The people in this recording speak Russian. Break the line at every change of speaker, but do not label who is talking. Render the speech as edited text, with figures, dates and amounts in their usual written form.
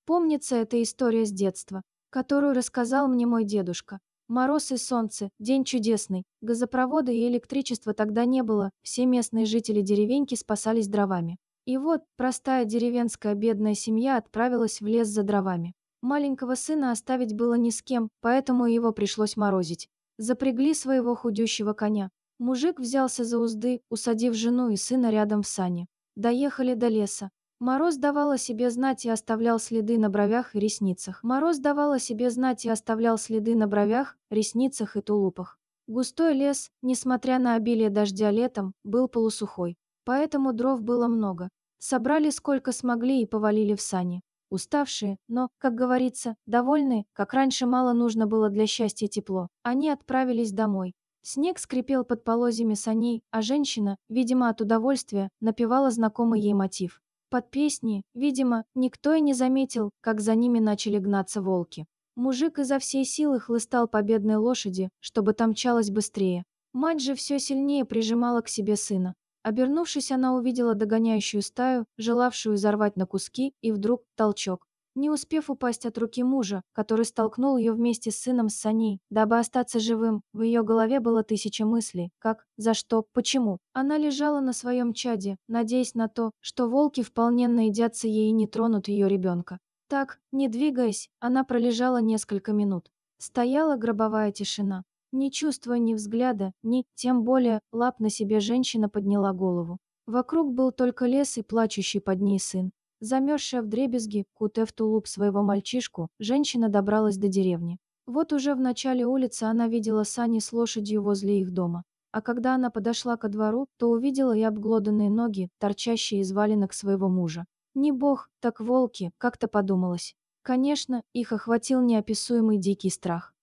Помнится эта история с детства, которую рассказал мне мой дедушка. Мороз и солнце, день чудесный, газопровода и электричества тогда не было, все местные жители деревеньки спасались дровами. И вот простая деревенская бедная семья отправилась в лес за дровами. Маленького сына оставить было ни с кем, поэтому его пришлось морозить. Запрягли своего худющего коня. Мужик взялся за узды, усадив жену и сына рядом в сани. Доехали до леса. Мороз давал о себе знать и оставлял следы на бровях и ресницах. Мороз давал о себе знать и оставлял следы на бровях, ресницах и тулупах. Густой лес, несмотря на обилие дождя летом, был полусухой. Поэтому дров было много. Собрали сколько смогли и повалили в сани. Уставшие, но, как говорится, довольные, как раньше мало нужно было для счастья тепло, они отправились домой. Снег скрипел под полозьями саней, а женщина, видимо от удовольствия, напевала знакомый ей мотив. Под песни, видимо, никто и не заметил, как за ними начали гнаться волки. Мужик изо всей силы хлыстал по бедной лошади, чтобы та мчалась быстрее. Мать же все сильнее прижимала к себе сына. Обернувшись, она увидела догоняющую стаю, желавшую изорвать на куски, и вдруг толчок. Не успев упасть от руки мужа, который столкнул ее вместе с сыном с саней, дабы остаться живым, в ее голове было тысяча мыслей. Как, за что, почему. Она лежала на своем чаде, надеясь на то, что волки вполне наедятся ей и не тронут ее ребенка. Так, не двигаясь, она пролежала несколько минут. Стояла гробовая тишина. Не чувствуя ни взгляда, ни, тем более, лап на себе женщина подняла голову. Вокруг был только лес и плачущий под ней сын. Замерзшая вдребезги, кутая в тулуп своего мальчишку, женщина добралась до деревни. Вот уже в начале улицы она видела сани с лошадью возле их дома. А когда она подошла ко двору, то увидела и обглоданные ноги, торчащие из валенок своего мужа. Не бог, так волки, как-то подумалось. Конечно, их охватил неописуемый дикий страх.